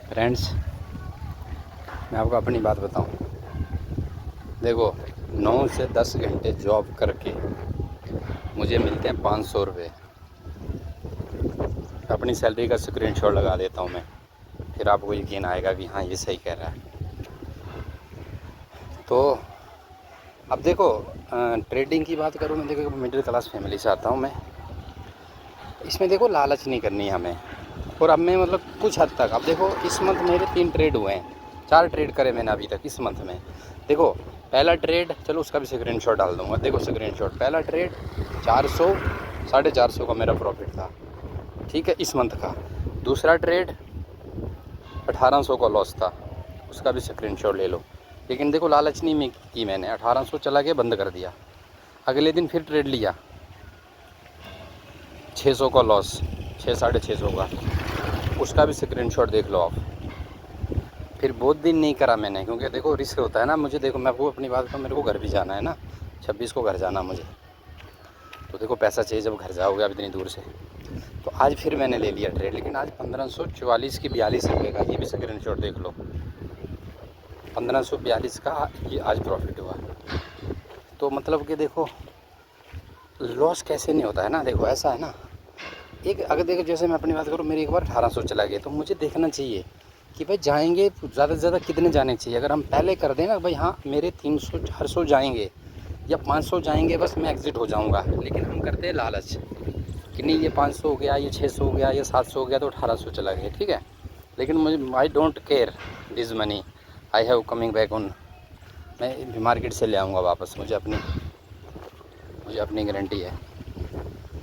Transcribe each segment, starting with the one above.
Friends, मैं आपको अपनी बात बताऊं। देखो, 9 से 10 घंटे जॉब करके मुझे मिलते हैं 500 रुपये। अपनी सैलरी का स्क्रीनशॉट लगा देता हूं मैं, फिर आपको यकीन आएगा कि हाँ, ये सही कह रहा है। तो अब देखो, ट्रेडिंग की बात करूँ मैं, देखो मिडिल क्लास फैमिली से आता हूँ मैं। इसमें देखो लालच नहीं करनी है हमें। और अब मैं मतलब कुछ हद तक, अब देखो इस मंथ मेरे 3 ट्रेड हुए हैं, 4 ट्रेड करे मैंने अभी तक इस मंथ में। देखो पहला ट्रेड, चलो उसका भी स्क्रीनशॉट डाल दूँगा। देखो स्क्रीनशॉट, पहला ट्रेड 400, 450 का मेरा प्रॉफिट था, ठीक है, इस मंथ का। दूसरा ट्रेड 1800 का लॉस था, उसका भी स्क्रीनशॉट ले लो। लेकिन देखो लालच नहीं की मैंने, 1800 चला गया, बंद कर दिया। अगले दिन फिर ट्रेड लिया, 600 का लॉस, 600-650 का, उसका भी स्क्रीनशॉट देख लो आप। फिर बहुत दिन नहीं करा मैंने, क्योंकि देखो रिस्क होता है ना मुझे। देखो मैं आपको अपनी बात बताऊँ, मेरे को घर भी जाना है ना, 26 को घर जाना मुझे। तो देखो पैसा चाहिए जब घर जाओगे आप इतनी दूर से। तो आज फिर मैंने ले लिया ट्रेड, लेकिन आज 1544 की 42 रुपये का, ये भी स्क्रीनशॉट देख लो। 1542 का ये आज प्रॉफिट हुआ। तो मतलब कि देखो लॉस कैसे नहीं होता है ना। देखो ऐसा है ना, एक अगर देखो जैसे मैं अपनी बात करूँ, मेरी एक बार 1800 चला गया, तो मुझे देखना चाहिए कि भाई जाएंगे ज़्यादा से ज़्यादा कितने जाने चाहिए। अगर हम पहले कर दें ना भाई, हाँ मेरे 300 400 जाएंगे या 500 जाएंगे, बस मैं एग्ज़िट हो जाऊंगा। लेकिन हम करते हैं लालच कि नहीं, ये 500 हो गया, ये 600 हो गया, ये 700 हो गया, तो 1800 चला गया, ठीक है। लेकिन मुझे, I don't care this money, I have coming back on. मैं मार्केट से ले आऊँगा वापस, मुझे अपनी गारंटी है।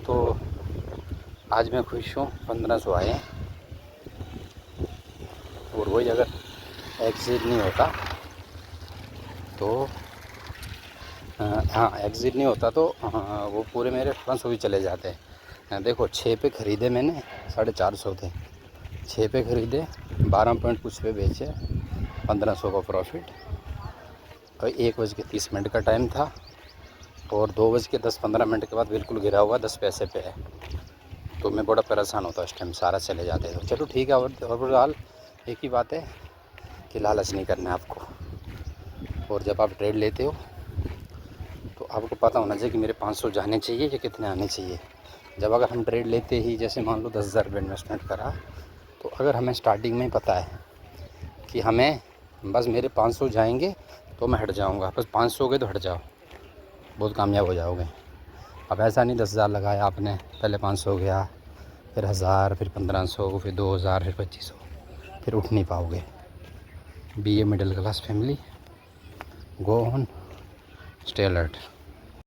तो आज मैं खुश हूँ, 1500 आए हैं। और वही अगर एग्ज़िट नहीं होता तो हाँ, एग्ज़िट नहीं होता तो वो पूरे मेरे 1800 भी चले जाते हैं। देखो 6 पे ख़रीदे मैंने, 450 थे, 6 पे ख़रीदे, 12 पॉइंट कुछ पे बेचे, 1500 का प्रॉफिट। और 1:30 का टाइम था, और 2:10-15 के बाद बिल्कुल गिरा हुआ 10 पैसे पे है। तो मैं बड़ा परेशान होता उस टाइम, सारा चले जाते। तो चलो ठीक है। और फिलहाल एक ही बात है कि लालच नहीं करना है आपको। और जब आप ट्रेड लेते हो तो आपको पता होना चाहिए कि मेरे 500 जाने चाहिए या कितने आने चाहिए। जब अगर हम ट्रेड लेते ही, जैसे मान लो 10,000 रुपये इन्वेस्टमेंट करा, तो अगर हमें स्टार्टिंग में ही पता है कि हमें बस मेरे 500 जाएंगे तो मैं हट जाऊंगा, बस 500 गए तो हट जाओ, बहुत कामयाब हो जाओगे। अब ऐसा नहीं 10,000 लगाया आपने, पहले 500 गया, फिर 1000, फिर 1500, फिर 2000, फिर 2500, फिर उठ नहीं पाओगे। Be a middle class family, go on, stay alert.